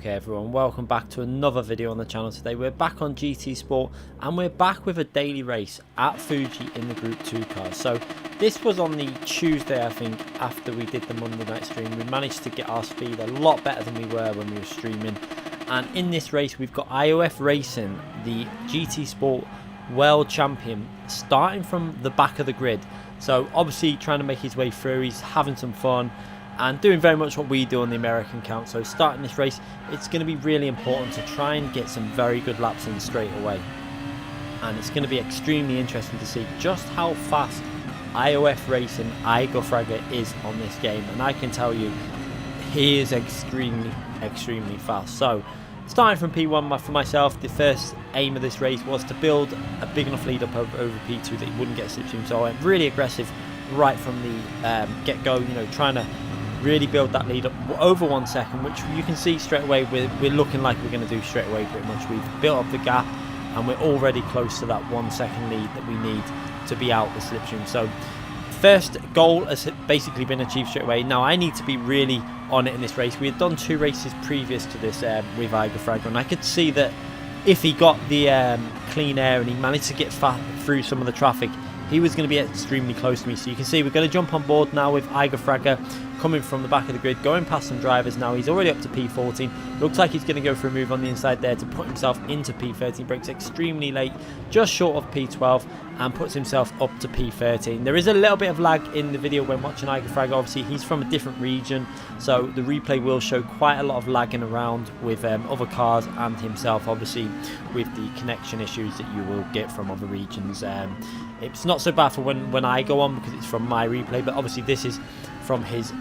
Okay everyone, welcome back to another video on the channel. Today we're back on GT Sport and we're back with a daily race at Fuji in the Group 2 cars. So this was on the Tuesday, I think, after we did the Monday night stream. We managed to get our speed a lot better than we were when we were streaming. And in this race we've got IOF Racing, the GT Sport World Champion, starting from the back of the grid. So obviously trying to make his way through, he's having some fun and doing very much what we do on the American count. So starting this race, it's going to be really important to try and get some very good laps in straight away. And it's going to be extremely interesting to see just how fast IOF Racing Igor Fraga is on this game. And I can tell you, he is extremely fast. So starting from P1 for myself, the first aim of this race was to build a big enough lead up over P2 that he wouldn't get slipstream. So I went really aggressive right from the get-go, you know, trying to really build that lead up over 1 second, which you can see straight away we're looking like we're going to do straight away pretty much. We've built up the gap and we're already close to that 1 second lead that we need to be out the slipstream. So first goal has basically been achieved straight away. Now I need to be really on it in this race. We had done 2 races previous to this with Igor Fraga, and I could see that if he got the clean air and he managed to get through some of the traffic, he was going to be extremely close to me. So you can see we're going to jump on board now with Igor Fraga coming from the back of the grid, going past some drivers now. He's already up to P14. Looks like he's going to go for a move on the inside there to put himself into P13. Breaks extremely late, just short of P12, and puts himself up to P13. There is a little bit of lag in the video when watching Igor Fraga. Obviously, he's from a different region, so the replay will show quite a lot of lagging around with other cars and himself, obviously, with the connection issues that you will get from other regions. It's not so bad for when I go on because it's from my replay, but obviously this is from his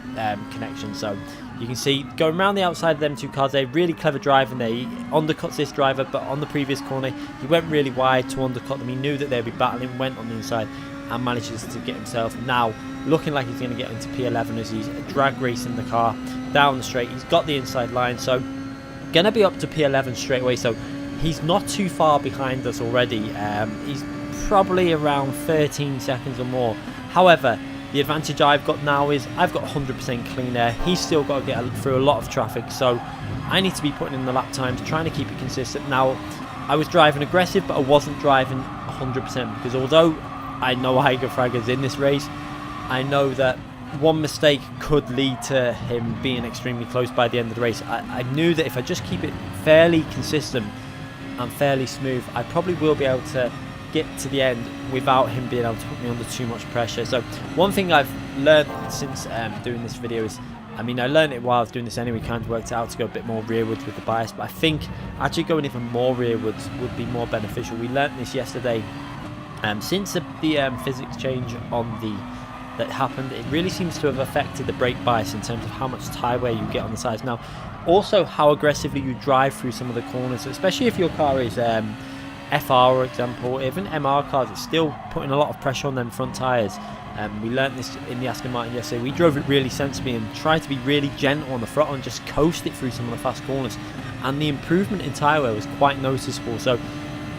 connection. So you can see going around the outside of them 2 cars there, really clever driving there. He undercuts this driver, but on the previous corner he went really wide to undercut them. He knew that they'd be battling, went on the inside and manages to get himself now looking like he's going to get into P11 as he's drag racing the car down the straight. He's got the inside line, so going to be up to P11 straight away. So he's not too far behind us already. He's probably around 13 seconds or more. However, the advantage I've got now is I've got 100% clean air. He's still got to get through a lot of traffic, so I need to be putting in the lap times, trying to keep it consistent. Now, I was driving aggressive, but I wasn't driving 100%, because although I know Igor Fraga's in this race, I know that one mistake could lead to him being extremely close by the end of the race. I knew that if I just keep it fairly consistent and fairly smooth, I probably will be able to get to the end without him being able to put me under too much pressure. So one thing I've learned since doing this video is, I mean, I learned it while I was doing this anyway, kind of worked out to go a bit more rearwards with the bias, but I think actually going even more rearwards would be more beneficial. We learnt this yesterday. Since the physics change on that happened, it really seems to have affected the brake bias in terms of how much tyre wear you get on the sides. Now also how aggressively you drive through some of the corners, especially if your car is FR, for example, even MR cars, it's still putting a lot of pressure on them front tyres. We learnt this in the Aston Martin yesterday. We drove it really sensibly and tried to be really gentle on the throttle and just coast it through some of the fast corners, and the improvement in tyre wear was quite noticeable. So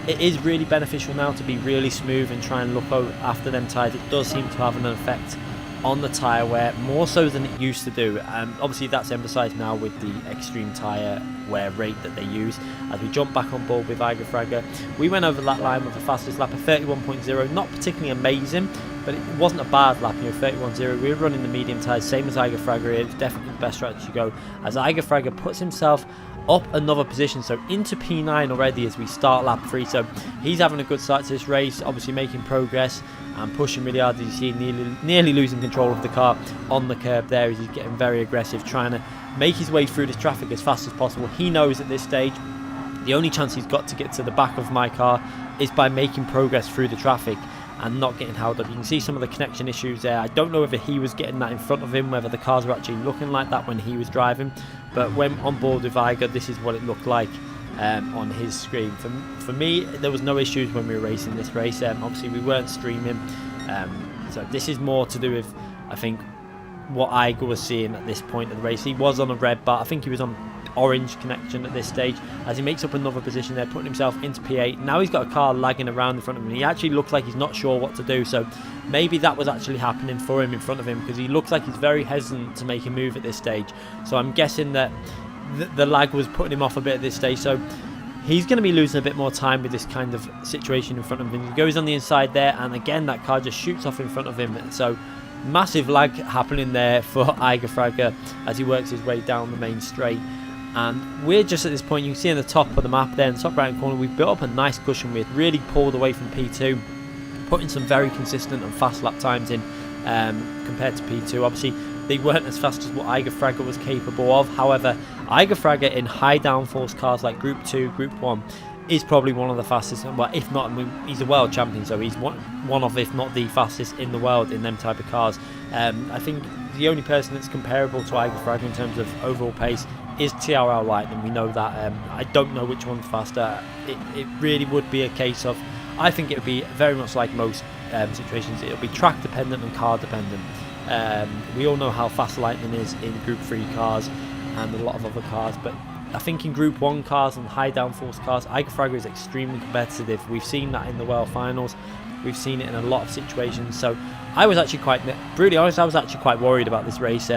it is really beneficial now to be really smooth and try and look after them tyres. It does seem to have an effect on the tyre wear, more so than it used to do. Obviously that's emphasised now with the extreme tyre wear rate that they use. As we jump back on board with Igor Fraga, we went over that line with the fastest lap of 31.0, not particularly amazing, but it wasn't a bad lap, you know, 31.0. We were running the medium tyres, same as Igor Fraga. It was definitely the best strategy to go, as Igor Fraga puts himself up another position, so into P9 already as we start lap 3. So he's having a good start to this race, obviously making progress and pushing really hard. As you see, nearly losing control of the car on the curb there as he's getting very aggressive, trying to make his way through this traffic as fast as possible. He knows at this stage the only chance he's got to get to the back of my car is by making progress through the traffic and not getting held up. You can see some of the connection issues there. I don't know whether he was getting that in front of him, whether the cars were actually looking like that when he was driving, but when on board with Igor, this is what it looked like on his screen. For me, there was no issues when we were racing this race. Obviously we weren't streaming, so this is more to do with, I think, what Igor was seeing at this point of the race. He was on a red bar, I think he was on orange connection at this stage, as he makes up another position there, putting himself into P8. Now he's got a car lagging around in front of him. He actually looks like he's not sure what to do, so maybe that was actually happening for him in front of him, because he looks like he's very hesitant to make a move at this stage. So I'm guessing that the lag was putting him off a bit at this stage, so he's going to be losing a bit more time with this kind of situation in front of him. He goes on the inside there, and again that car just shoots off in front of him, so massive lag happening there for Igor Fraga as he works his way down the main straight. And we're just at this point, you can see in the top of the map there in the top right hand corner, we've built up a nice cushion. We've really pulled away from P2, putting some very consistent and fast lap times in compared to P2. Obviously they weren't as fast as what Igor Fraga was capable of. However, Igor Fraga in high downforce cars like Group 2, Group 1 is probably one of the fastest, well, if not, I mean, he's a world champion, so he's one of, if not the fastest in the world in them type of cars. I think the only person that's comparable to Igor Fraga in terms of overall pace is TRL Lightning. We know that. I don't know which one's faster. It really would be a case of, I think it would be very much like most situations, it'll be track dependent and car dependent. We all know how fast Lightning is in Group 3 cars and a lot of other cars, but I think in Group 1 cars and high downforce cars, Igor Fraga is extremely competitive. We've seen that in the World Finals. We've seen it in a lot of situations. So I was actually quite, brutally honest, I was actually quite worried about this race,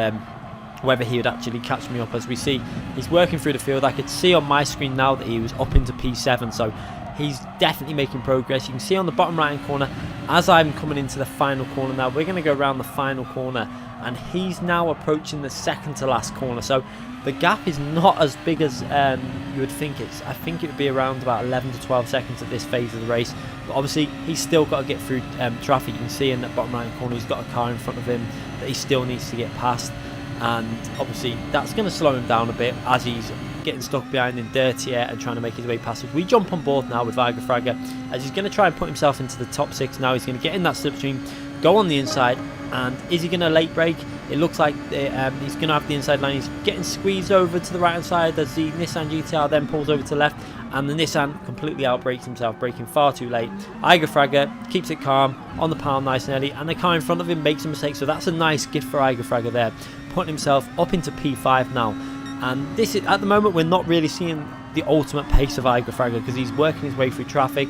whether he would actually catch me up. As we see, he's working through the field. I could see on my screen now that he was up into P7, so he's definitely making progress. You can see on the bottom right hand corner, as I'm coming into the final corner now, we're going to go around the final corner, and he's now approaching the second to last corner. So the gap is not as big as you would think. I think it would be around about 11 to 12 seconds at this phase of the race, but obviously he's still got to get through traffic. You can see in that bottom right hand corner he's got a car in front of him that he still needs to get past, and obviously that's going to slow him down a bit as he's getting stuck behind in dirty air and trying to make his way past us. We jump on board now with Igor Fraga as he's going to try and put himself into the top 6 now. He's going to get in that slipstream, go on the inside, and is he going to late brake? It looks like he's going to have the inside line. He's getting squeezed over to the right hand side as the Nissan GTR then pulls over to the left, and the Nissan completely outbrakes himself, braking far too late. Igor Fraga keeps it calm on the pound nice and early, and the car in front of him makes a mistake, so that's a nice gift for Igor Fraga there, putting himself up into P5 now. And this is, at the moment, we're not really seeing the ultimate pace of Igor Fraga because he's working his way through traffic.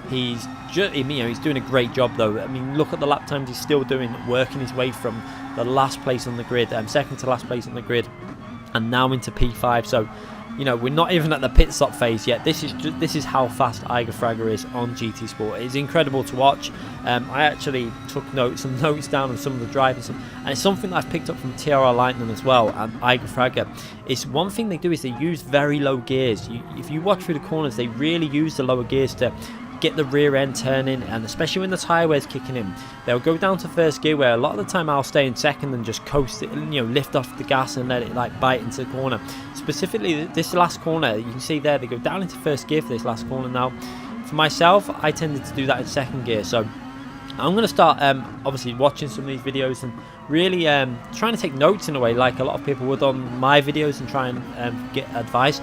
He's he's doing a great job though. I mean, look at the lap times he's still doing, working his way from the last place on the grid, second to last place on the grid, and now into P5. So, you know, we're not even at the pit stop phase yet. This is how fast Igor Fraga is on GT Sport. It's incredible to watch. I actually took some notes down on some of the drivers, and it's something that I've picked up from TRL Lightning as well. And Igor Fraga, is one thing they do is they use very low gears. If you watch through the corners, they really use the lower gears to get the rear end turning, and especially when the tyre wear's kicking in, they'll go down to first gear, where a lot of the time I'll stay in second and just coast it, lift off the gas and let it like bite into the corner. Specifically this last corner, you can see there they go down into first gear for this last corner. Now for myself, I tended to do that in second gear, so I'm going to start obviously watching some of these videos and really trying to take notes in a way like a lot of people would on my videos and try and get advice.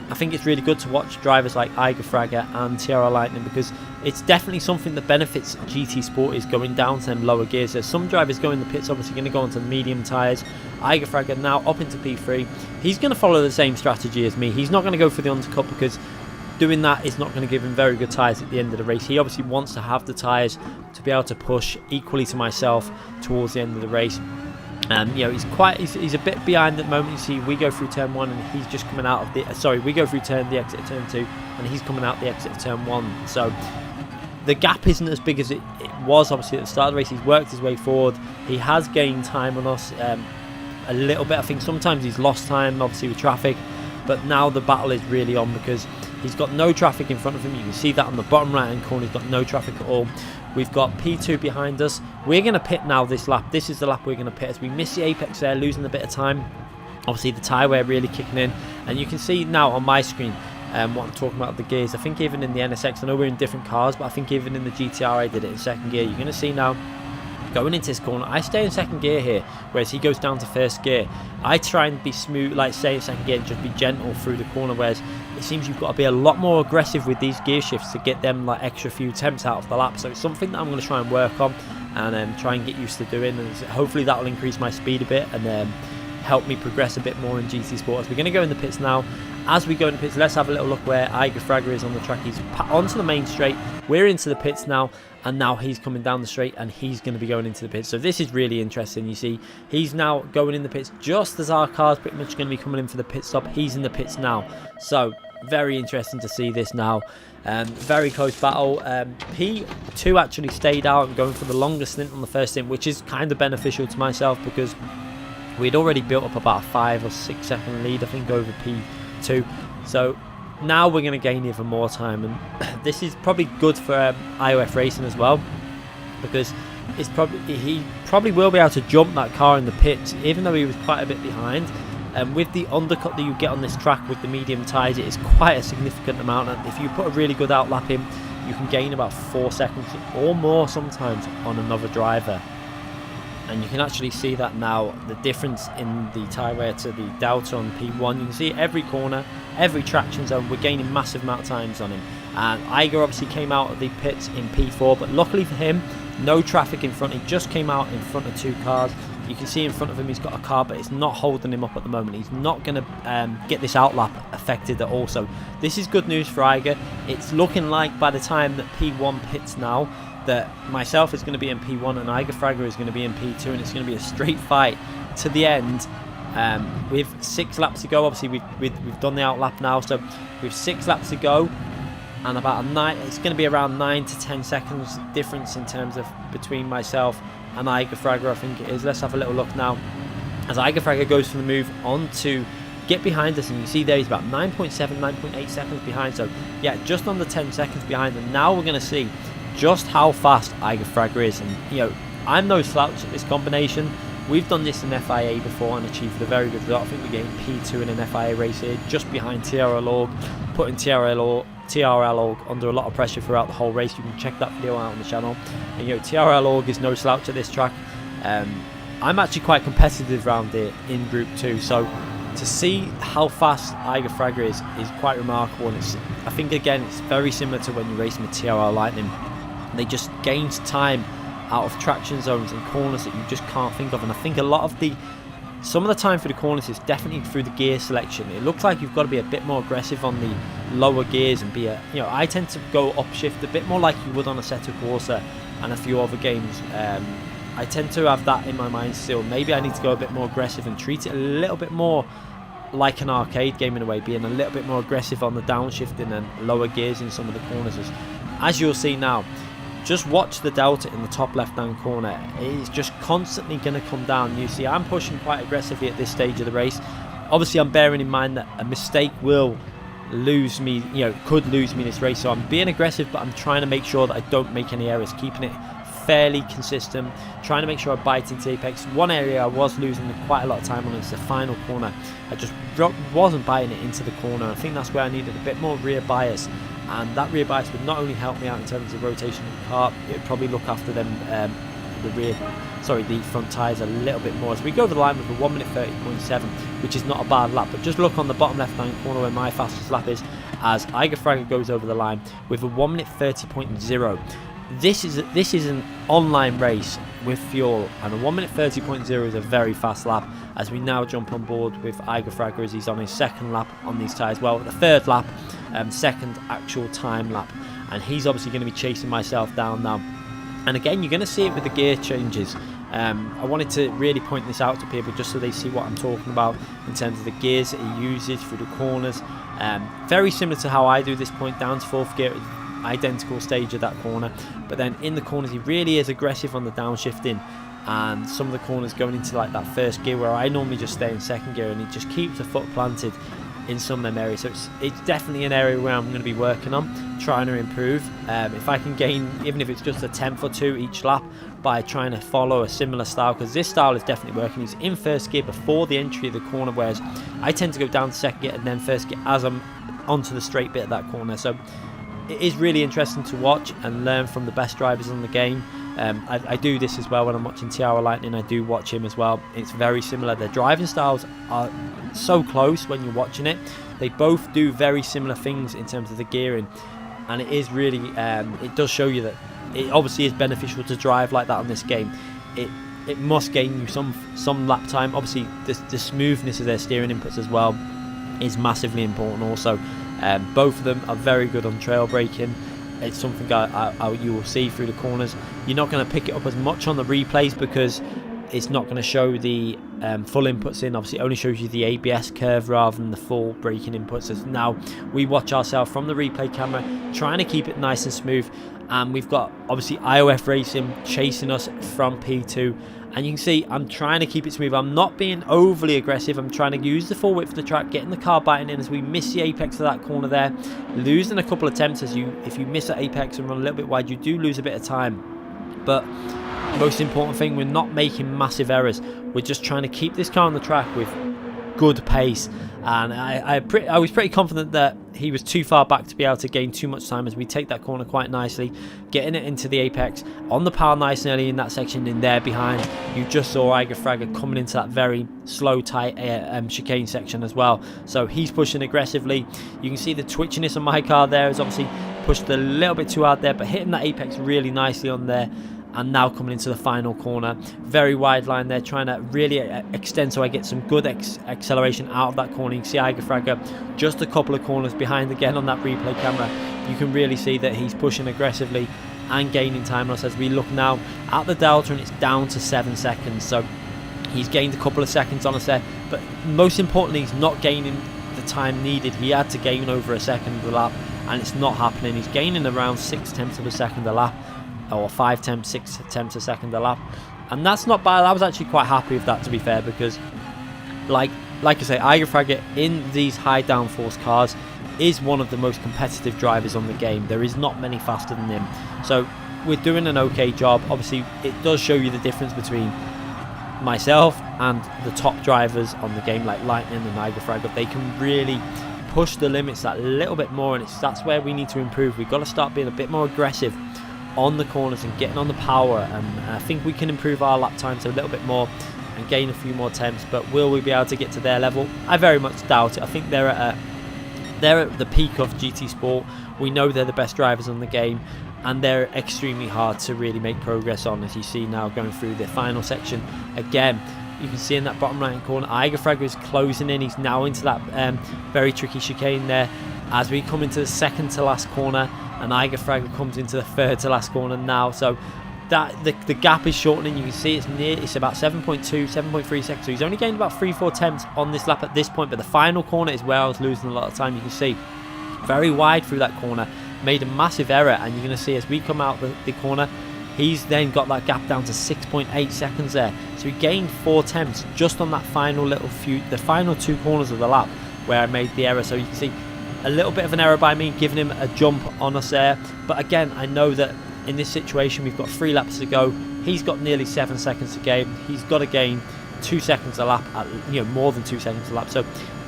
I think it's really good to watch drivers like Igor Fraga and TRL Lightning, because it's definitely something that benefits GT Sport, is going down to them lower gears. There's some drivers going in the pits obviously going to go onto the medium tyres. Igor Fraga now up into P3. He's going to follow the same strategy as me. He's not going to go for the undercut, because doing that is not going to give him very good tyres at the end of the race. He obviously wants to have the tyres to be able to push equally to myself towards the end of the race. He's a bit behind at the moment. You see, we go through turn 1 and he's just coming out of the we go through the exit of turn 2 and he's coming out the exit of turn 1. So the gap isn't as big as it was obviously at the start of the race. He's worked his way forward. He has gained time on us a little bit. I think sometimes he's lost time obviously with traffic, but now the battle is really on because he's got no traffic in front of him. You can see that on the bottom right hand corner, he's got no traffic at all. We've got P2 behind us. We're going to pit now this lap. This is the lap we're going to pit as we miss the apex there, losing a bit of time. Obviously the tyre wear really kicking in, and you can see now on my screen what I'm talking about, the gears. I think even in the NSX, I know we're in different cars, but I think even in the GTR I did it in second gear. You're going to see now going into this corner, I stay in second gear here, whereas he goes down to first gear. I try and be smooth, like stay in second gear and just be gentle through the corner, whereas it seems you've got to be a lot more aggressive with these gear shifts to get them like extra few attempts out of the lap. So it's something that I'm going to try and work on and try and get used to doing, and hopefully that will increase my speed a bit and help me progress a bit more in GT Sport. As we're going to go in the pits now, as we go into pits, let's have a little look where Igor Fraga is on the track. He's onto the main straight. We're into the pits now, and now he's coming down the straight, and he's going to be going into the pits. So this is really interesting. You see, he's now going in the pits just as our car's pretty much going to be coming in for the pit stop. He's in the pits now. So very interesting to see this now. Very close battle. P2 actually stayed out and going for the longest stint on the first stint, which is kind of beneficial to myself because we'd already built up about a 5 or 6 second lead, I think, over P2. So now we're going to gain even more time, and this is probably good for IOF Racing as well, because he probably will be able to jump that car in the pits, even though he was quite a bit behind. And with the undercut that you get on this track with the medium tyres, it is quite a significant amount, and if you put a really good outlap in, you can gain about 4 seconds or more sometimes on another driver. And you can actually see that now, the difference in the tyre wear to the Delta on P1. You can see every corner, every traction zone, we're gaining massive amount of times on him. And Igor obviously came out of the pits in P4, but luckily for him, no traffic in front. He just came out in front of 2 cars. You can see in front of him he's got a car, but it's not holding him up at the moment. He's not going to get this outlap affected at all. So this is good news for Igor. It's looking like by the time that P1 pits now, that myself is going to be in P1 and Igor Fraga is going to be in P2, and it's going to be a straight fight to the end. With 6 laps to go, obviously we've done the outlap now, so with 6 laps to go, and about it's going to be around 9 to 10 seconds difference in terms of between myself and Igor Fraga, I think it is. Let's have a little look now as Igor Fraga goes for the move on to get behind us, and you see there he's about 9.7, 9.8 seconds behind. So yeah, just under 10 seconds behind, and now we're going to see just how fast Igor Fraga is. And you know, I'm no slouch at this combination. We've done this in FIA before and achieved a very good result. I think we gained P2 in an FIA race here, just behind TRL Org, putting TRL Org under a lot of pressure throughout the whole race. You can check that video out on the channel. And you know, TRL Org is no slouch at this track. I'm actually quite competitive around here in Group 2, so to see how fast Igor Fraga is quite remarkable. And I think again, it's very similar to when you're racing with TRL Lightning. They just gain time out of traction zones and corners that you just can't think of. And I think some of the time for the corners is definitely through the gear selection. It looks like you've got to be a bit more aggressive on the lower gears and I tend to go upshift a bit more like you would on a Assetto Corsa and a few other games. I tend to have that in my mind still. Maybe I need to go a bit more aggressive and treat it a little bit more like an arcade game in a way, being a little bit more aggressive on the downshifting and lower gears in some of the corners. As you'll see now, just watch the Delta in the top left hand corner. It is just constantly going to come down. You see I'm pushing quite aggressively at this stage of the race. Obviously I'm bearing in mind that a mistake will lose me, could lose me this race, so I'm being aggressive, but I'm trying to make sure that I don't make any errors, keeping it fairly consistent, trying to make sure I bite into apex. One area I was losing quite a lot of time on is the final corner. I just wasn't biting it into the corner. I think that's where I needed a bit more rear bias, and that rear bias would not only help me out in terms of rotation of the car, it would probably look after them the front tyres a little bit more. As we go over the line with a 1 minute 30.7, which is not a bad lap, but just look on the bottom left hand corner where my fastest lap is, as Igor Fraga goes over the line with a 1 minute 30.0. This is an online race with fuel, and a 1 minute 30.0 is a very fast lap. As we now jump on board with Igor Fraga as he's on his second lap on these tyres, well, the third lap, second actual time lap, and he's obviously going to be chasing myself down now. And again, you're going to see it with the gear changes. I wanted to really point this out to people just so they see what I'm talking about in terms of the gears that he uses through the corners. Very similar to how I do this point down to fourth gear, identical stage of that corner, but then in the corners he really is aggressive on the downshifting, and some of the corners going into like that first gear where I normally just stay in second gear, and he just keeps the foot planted in some of them areas. So it's definitely an area where I'm going to be working on, trying to improve. If I can gain, even if it's just a 10th or 2 each lap, by trying to follow a similar style, because this style is definitely working. He's in first gear before the entry of the corner, whereas I tend to go down to second gear and then first gear as I'm onto the straight bit of that corner. So it is really interesting to watch and learn from the best drivers on the game. I do this as well when I'm watching TRL Lightning. I do watch him as well. It's very similar. Their driving styles are so close when you're watching it. They both do very similar things in terms of the gearing, and it is really it does show you that it obviously is beneficial to drive like that on this game. It must gain you some lap time. Obviously the smoothness of their steering inputs as well is massively important also. Both of them are very good on trail braking. It's something you will see through the corners. You're not going to pick it up as much on the replays because it's not going to show the full inputs in. Obviously it only shows you the ABS curve rather than the full braking inputs. So now we watch ourselves from the replay camera, trying to keep it nice and smooth, and we've got obviously IOF Racing chasing us from P2, and you can see I'm trying to keep it smooth. I'm not being overly aggressive. I'm trying to use the full width of the track, getting the car biting in as we miss the apex of that corner there, losing a couple of attempts. If you miss that apex and run a little bit wide, you do lose a bit of time. But most important thing, we're not making massive errors. We're just trying to keep this car on the track with good pace, and I was pretty confident that he was too far back to be able to gain too much time as we take that corner quite nicely, getting it into the apex on the power nice and early in that section. In there behind, you just saw Igor Fraga coming into that very slow tight chicane section as well, so he's pushing aggressively. You can see the twitchiness on my car there is obviously pushed a little bit too hard there, but hitting that apex really nicely on there. And now coming into the final corner, very wide line there, trying to really extend so I get some good acceleration out of that corner. You can see Igor Fraga just a couple of corners behind again on that replay camera. You can really see that he's pushing aggressively and gaining time on us as we look now at the delta, and it's down to 7 seconds. So he's gained a couple of seconds on us there, but most importantly, he's not gaining the time needed. He had to gain over a second of the lap, and it's not happening. He's gaining around 6/10 of a second a lap, or 5/10, 6/10 a second a lap, and that's not bad. I was actually quite happy with that, to be fair, because like I say, Igor Fraga in these high downforce cars is one of the most competitive drivers on the game. There is not many faster than him, so we're doing an okay job. Obviously it does show you the difference between myself and the top drivers on the game like Lightning and Igor Fraga. They can really push the limits that little bit more, and that's where we need to improve. We've got to start being a bit more aggressive on the corners and getting on the power, and I think we can improve our lap times a little bit more and gain a few more attempts. But will we be able to get to their level? I very much doubt it. I think they're at the peak of GT Sport. We know they're the best drivers on the game, and they're extremely hard to really make progress on, as you see now going through the final section. Again, you can see in that bottom right hand corner, Igor Fraga is closing in. He's now into that very tricky chicane there as we come into the second to last corner, and Igor Fraga comes into the third to last corner now. So that the gap is shortening. You can see it's about 7.2, 7.3 seconds. So he's only gained about 3-4 attempts on this lap at this point, but the final corner is where I was losing a lot of time. You can see very wide through that corner, made a massive error, and you're going to see as we come out the corner, he's then got that gap down to 6.8 seconds there. So he gained 4 attempts just on that final the final 2 corners of the lap where I made the error. So you can see a little bit of an error by me, giving him a jump on us there. But again, I know that in this situation we've got 3 laps to go. He's got nearly 7 seconds to gain. He's got to gain 2 seconds a lap, more than 2 seconds a lap. So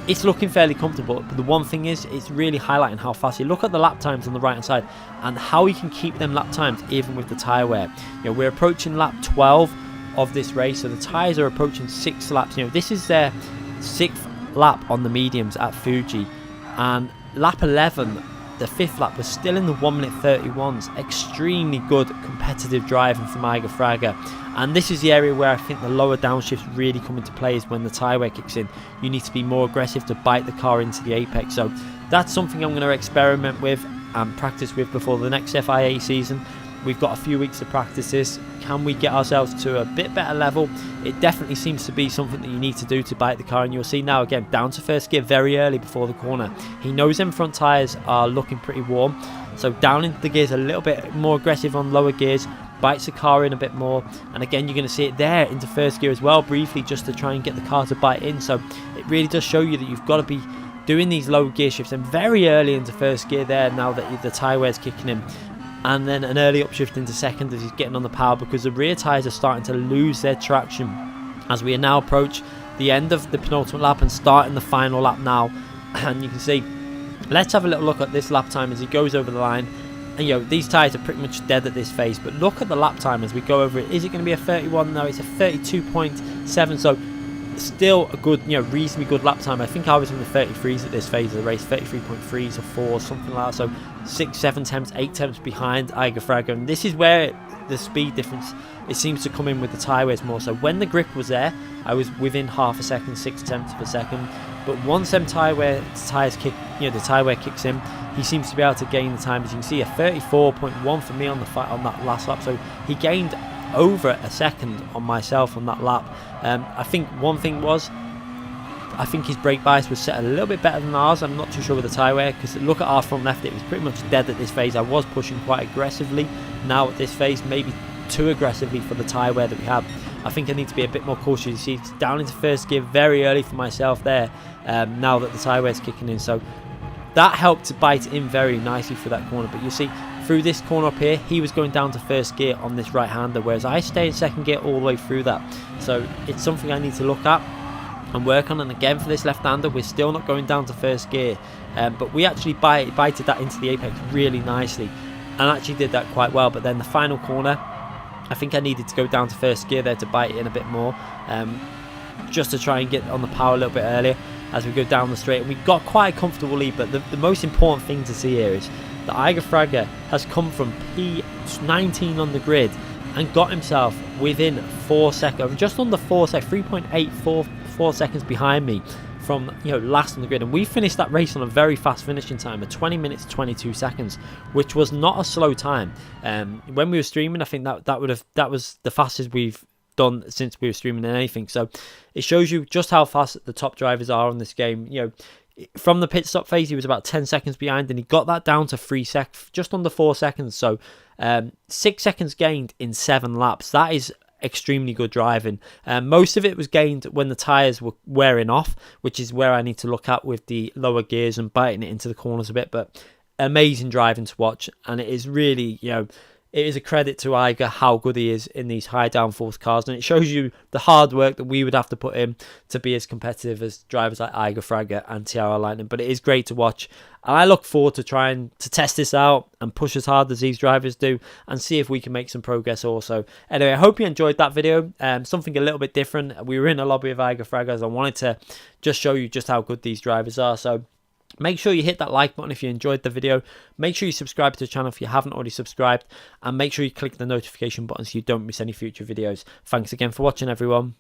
it's looking fairly comfortable. But the one thing is, it's really highlighting how fast. You look at the lap times on the right hand side and how he can keep them lap times even with the tyre wear. We're approaching lap 12 of this race, so the tyres are approaching 6 laps. This is their 6th lap on the mediums at Fuji, and lap 11, the 5th lap, was still in the 1:31s. Extremely good competitive driving from Igor Fraga, and this is the area where I think the lower downshifts really come into play, is when the tyre wear kicks in. You need to be more aggressive to bite the car into the apex. So that's something I'm going to experiment with and practice with before the next FIA season. We've got a few weeks to practice this. Can we get ourselves to a bit better level? It definitely seems to be something that you need to do to bite the car, and you'll see now again down to first gear very early before the corner. He knows them front tyres are looking pretty warm, so down into the gears a little bit more aggressive on lower gears, bites the car in a bit more, and again you're going to see it there into first gear as well briefly, just to try and get the car to bite in. So it really does show you that you've got to be doing these low gear shifts, and very early into first gear there now that the tyre wear is kicking in. And then an early upshift into second as he's getting on the power, because the rear tyres are starting to lose their traction as we now approach the end of the penultimate lap and starting the final lap now. And you can see, let's have a little look at this lap time as he goes over the line. And these tyres are pretty much dead at this phase, but look at the lap time as we go over it. Is it going to be a 31? No, it's a 32.7. So still a good, reasonably good lap time. I think I was in the 33s at this phase of the race, 33.3s or 4s, something like that. So 6, 7 attempts, 8 attempts behind Igor Fraga, and this is where the speed difference, it seems to come in with the tyre wears more. So when the grip was there, I was within half a second, 6/10 of a second. But once them tyres kick, the tyre wear kicks in, he seems to be able to gain the time. As you can see, a 34.1 for me on that last lap. So he gained over a second on myself on that lap. I think one thing was, I think his brake bias was set a little bit better than ours. I'm not too sure with the tyre wear, because look at our front left, it was pretty much dead at this phase. I was pushing quite aggressively. Now at this phase, maybe too aggressively for the tyre wear that we have. I think I need to be a bit more cautious. You see, it's down into first gear very early for myself there, now that the tyre wear is kicking in. So that helped to bite in very nicely through that corner. But you see, through this corner up here, he was going down to first gear on this right-hander, whereas I stay in second gear all the way through that. So it's something I need to look at and work on. And again, for this left-hander, we're still not going down to first gear, but we actually bited that into the apex really nicely, and actually did that quite well. But then the final corner, I think I needed to go down to first gear there to bite it in a bit more, just to try and get on the power a little bit earlier as we go down the straight. And we got quite a comfortable lead. But the most important thing to see here is that Igor Fraga has come from P19 on the grid and got himself within 4 seconds, just under 4 seconds, 3.844 seconds behind me from last on the grid. And we finished that race on a very fast finishing time of 20 minutes 22 seconds, which was not a slow time. When we were streaming, I think that was the fastest we've done since we were streaming anything. So it shows you just how fast the top drivers are on this game. From the pit stop phase, he was about 10 seconds behind, and he got that down to 3 seconds, just under 4 seconds. So 6 seconds gained in 7 laps. That is extremely good driving. Most of it was gained when the tyres were wearing off, which is where I need to look at with the lower gears and biting it into the corners a bit. But amazing driving to watch, and it is really, it is a credit to Igor how good he is in these high downforce cars, and it shows you the hard work that we would have to put in to be as competitive as drivers like Igor Fraga and TR Lightning. But it is great to watch, and I look forward to trying to test this out and push as hard as these drivers do and see if we can make some progress also. Anyway, I hope you enjoyed that video. Something a little bit different. We were in a lobby of Igor Fraga, as I wanted to just show you just how good these drivers are. So make sure you hit that like button if you enjoyed the video. Make sure you subscribe to the channel if you haven't already subscribed. And make sure you click the notification button so you don't miss any future videos. Thanks again for watching, everyone.